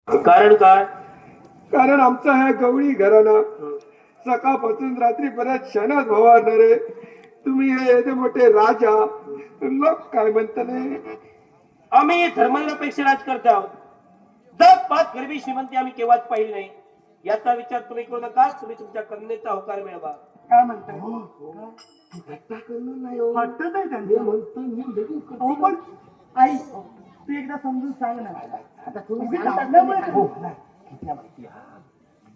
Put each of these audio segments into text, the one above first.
कारण काय? कारण आमचा ह्या गवळी घराणा सकाळपासून रात्रीपर्यंत क्षणात भवारणारे तुम्ही हे एवढे मोठे राजा लोक काय म्हणताले? आम्ही धर्मनिरपेक्ष राजकर्ते आहोत. जात पात गरिबी श्रीमंती आम्ही केव्हाच पाहिली नाही. याचा विचार तुम्ही करू नका. तुम्ही तुमच्या कन्येचा होकार मिळवा. काय म्हणताय? वाटतच आहे त्यांचं. हो पण आई तू एकदा समजून सांग ना. आता तुम्ही उगी सांगता टाकल्यामुळे हो ना. किती माहिती हा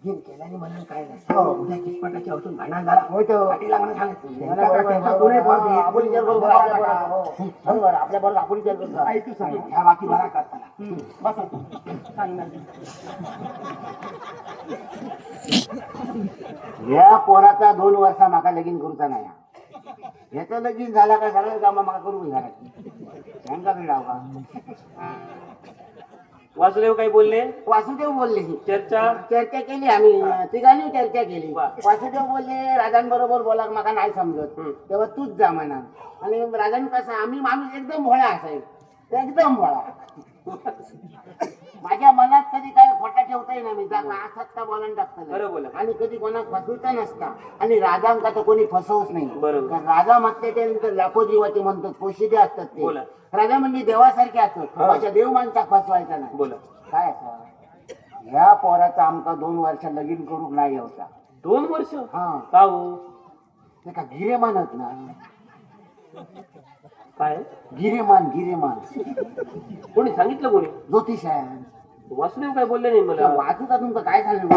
गेम केल्याने म्हणून काय नाही. उद्या किसपटाची अवतून भांडण झाला पाटीला म्हणून सांगितलं बरोबर आपल्या बरोबर आपण विचार करतो. आई तू सांग. ह्या बाकी बरा करताना बस सांग ना. ह्या पोराचा 2 वर्षा माका लगीन करूचा नाही. ह्याचं लगीन झाला का सगळं काम माका करून झाला सांगा मिळाव का? वासुदेव काही बोलले? वासुदेव बोलले की चर्चा केली आम्ही तिघांनी चर्चा केली. वासुदेव बोलले राजांबरोबर बोला माका नाही समजत तेव्हा तूच जा म्हणा. आणि राजांनी कसं आम्ही माणूस एकदम भोळा असायचं एकदम भोळा. माझ्या मनात कधी काय खोटा ठेवता येईल मी सत्ता बोलायला टाकतो आणि कधी कोणाक फसवता नसता. आणि राजांका तर कोणी फसवूच नाही. कारण राजा म्हटल्यानंतर लाखो जीवाचे म्हणतात पोशिदे असतात ते. राजा म्हणजे देवासारखे असतात. माझ्या देव माणसाक फसवायचा नाही. काय असं ह्या पोराचा आमका 2 वर्ष लगीन करून नाही होता. 2 वर्ष? हा का हो? ते का गिरेमानच ना. काय गिरेमान कोणी सांगितलं? कोणी? ज्योतिष आहे. वासुदेव काय बोलले नाही मला. वाचूचा तुमचं काय झालं?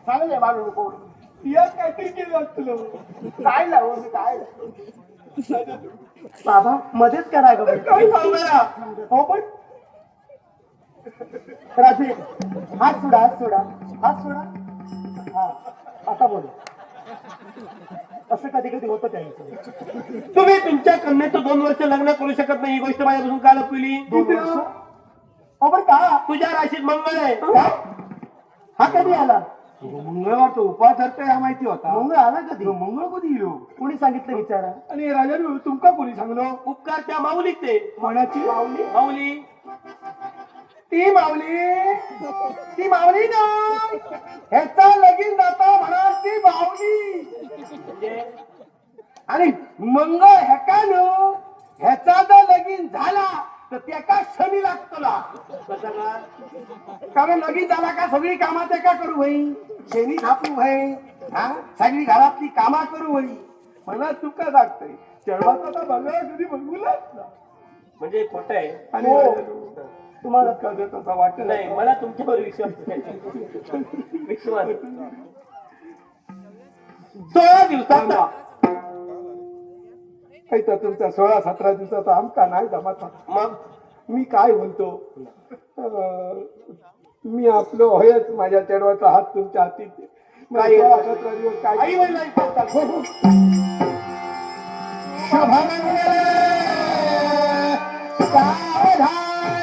चांगले बाळू काहीतरी केलं असतं. काय लावू मी काय बाबा मध्येच करा ग. काय सांगूया? हो पण राजे हात सोडा. हा आता बोल. असं कधी कधी होतं त्यांचं. तुम्ही तुमच्या कन्येचं 2 वर्ष लग्न करू शकत नाही. ही गोष्ट माझ्यापासून का लपविली? 2 वर्ष? हो पण का? तुझ्या राशीत मंगळ आहे. हा कधी आला? मंगळवारचा उपास धरते हा माहिती होता. मंगळ आला कधी? मंगळ कधी येऊ? कोणी सांगितलं विचारा. आणि राजाने तुमका कोणी सांगलो? उपकार त्या माऊलीत ते. कोणाची? माऊली ती मावली ना. ह्याचा लगीन जाता म्हणा ती मावली. म्हणजे आणि मंगळ ह्याकानं ह्याचा जर लगीन झाला तर त्याका शनी लागतो. कसा का? कारण लगीन झाला का सगळी कामात एका करू होई. शेणी थापू होई. हा सगळी घरातली कामा करू होई. मला तुका सांगते चढवाचा बघा कधी बघूलाच ना. म्हणजे खोट आहे. आणि तुम्हाला कधी तसा वाटत नाही. मला तुमच्यावर विश्वास 16 दिवसाचा. काही तर तुमचा 16-17 दिवसाचा आमका नाही जमाचा. मग मी काय म्हणतो मी आपलं होयच माझ्या चढवाचा हात तुमच्या हाती. 16-17 दिवस काय आई वडिलांनी शुभ मंगल सावधान.